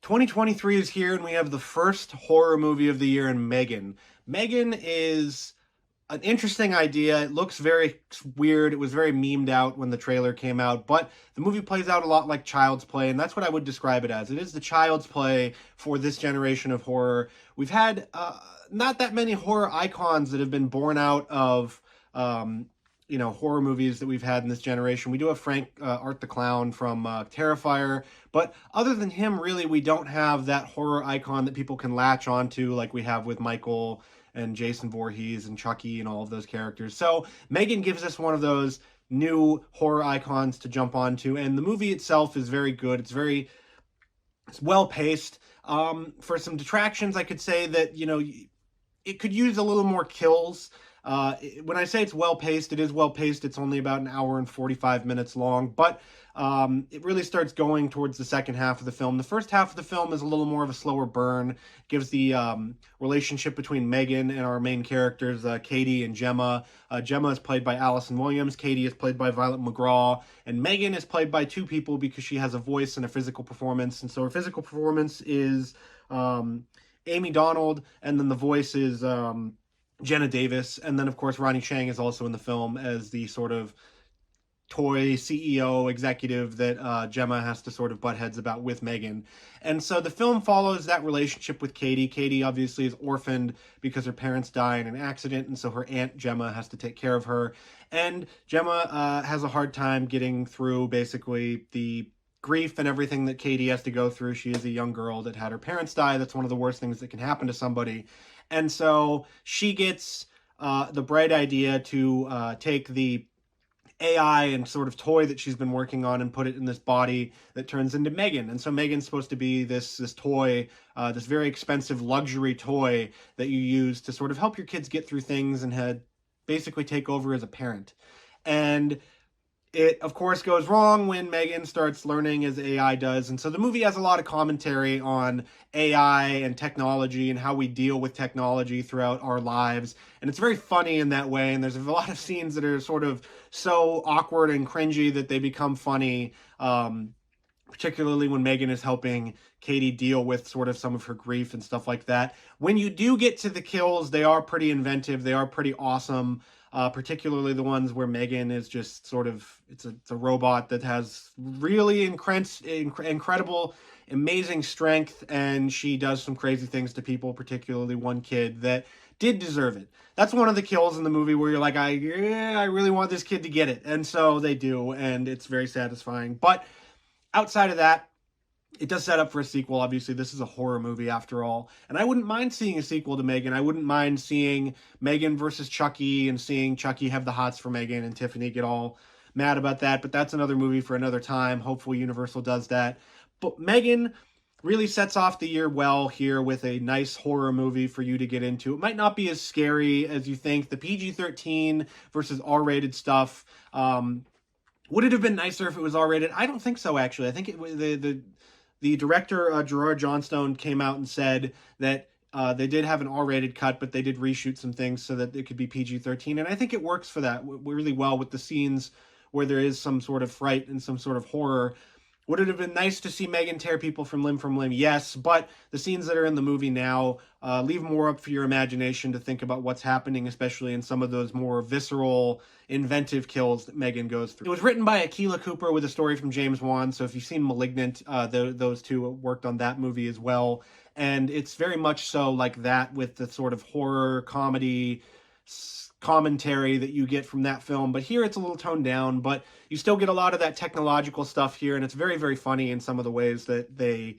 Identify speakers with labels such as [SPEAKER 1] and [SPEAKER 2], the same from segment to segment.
[SPEAKER 1] 2023 is here, and we have the first horror movie of the year in M3GAN. M3GAN is an interesting idea. It looks very weird. It was very memed out when the trailer came out, but the movie plays out a lot like Child's Play, and that's what I would describe it as. It is the Child's Play for this generation of horror. We've had not that many horror icons that have been born out of horror movies that we've had in this generation. We do have Frank Art the Clown from Terrifier, but other than him, really, we don't have that horror icon that people can latch onto like we have with Michael and Jason Voorhees and Chucky and all of those characters. So M3GAN gives us one of those new horror icons to jump onto, and the movie itself is very good. It's well paced. For some detractions, I could say that it could use a little more kills. When I say it's well paced, it is well paced. It's only about an hour and 45 minutes long, but it really starts going towards the second half of the film. The first half of the film is a little more of a slower burn. Gives the relationship between M3GAN and our main characters, Katie and Gemma. Gemma is played by Allison Williams. Katie is played by Violet McGraw. And M3GAN is played by two people because she has a voice and a physical performance. And so her physical performance is Amy Donald, and then the voice is Jenna Davis, and then of course Ronnie Chang is also in the film as the sort of toy CEO executive that Gemma has to sort of butt heads about with M3GAN. And so the film follows that relationship with Katie. Katie obviously is orphaned because her parents die in an accident, and so her aunt Gemma has to take care of her. And Gemma has a hard time getting through basically the grief and everything that Katie has to go through. She is a young girl that had her parents die. That's one of the worst things that can happen to somebody. And so she gets the bright idea to take the AI and sort of toy that she's been working on and put it in this body that turns into M3GAN. And so M3GAN's supposed to be this toy, this very expensive luxury toy that you use to sort of help your kids get through things and basically take over as a parent. And it, of course, goes wrong when M3GAN starts learning as AI does. And so the movie has a lot of commentary on AI and technology and how we deal with technology throughout our lives. And it's very funny in that way. And there's a lot of scenes that are sort of so awkward and cringy that they become funny, particularly when M3GAN is helping Katie deal with sort of some of her grief and stuff like that. When you do get to the kills, they are pretty inventive. They are pretty awesome. Particularly the ones where M3GAN is just sort of, it's a robot that has really incredible, amazing strength, and she does some crazy things to people, particularly one kid that did deserve it. That's one of the kills in the movie where you're like, I really want this kid to get it. And so they do, and it's very satisfying. But outside of that, it does set up for a sequel. Obviously, this is a horror movie after all. And I wouldn't mind seeing a sequel to M3GAN. I wouldn't mind seeing M3GAN versus Chucky and seeing Chucky have the hots for M3GAN and Tiffany get all mad about that. But that's another movie for another time. Hopefully Universal does that. But M3GAN really sets off the year well here with a nice horror movie for you to get into. It might not be as scary as you think. The PG-13 versus R-rated stuff. Would it have been nicer if it was R-rated? I don't think so, actually. I think the director, Gerard Johnstone, came out and said that they did have an R-rated cut, but they did reshoot some things so that it could be PG-13. And I think it works for that really well with the scenes where there is some sort of fright and some sort of horror. Would it have been nice to see M3GAN tear people from limb? Yes, but the scenes that are in the movie now leave more up for your imagination to think about what's happening, especially in some of those more visceral, inventive kills that M3GAN goes through. It was written by Akilah Cooper with a story from James Wan, so if you've seen *Malignant*, those two worked on that movie as well. And it's very much so like that, with the sort of horror, comedy, commentary that you get from that film. But here it's a little toned down, but you still get a lot of that technological stuff here, and it's very, very funny in some of the ways that they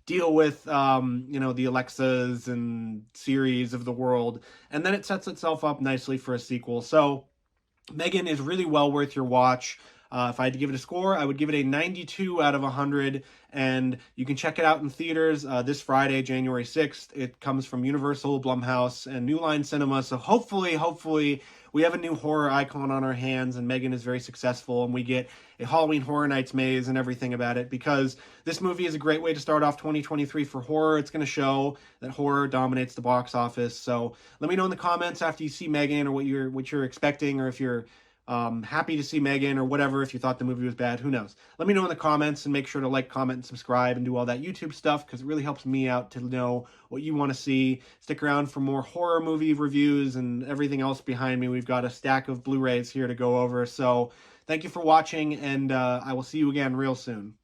[SPEAKER 1] deal with, the Alexas and Siris of the world. And then it sets itself up nicely for a sequel. So M3GAN is really well worth your watch. If I had to give it a score, I would give it a 92 out of 100, and you can check it out in theaters this Friday, January 6th. It comes from Universal, Blumhouse, and New Line Cinema, so hopefully we have a new horror icon on our hands, and M3GAN is very successful, and we get a Halloween Horror Nights maze and everything about it, because this movie is a great way to start off 2023 for horror. It's going to show that horror dominates the box office. So let me know in the comments after you see M3GAN or what you're expecting, or if you're Happy to see M3GAN or whatever. If you thought the movie was bad, who knows? Let me know in the comments, and make sure to like, comment, and subscribe, and do all that YouTube stuff, because it really helps me out to know what you want to see. Stick around for more horror movie reviews and everything else behind me. We've got a stack of Blu-rays here to go over. So thank you for watching, and I will see you again real soon.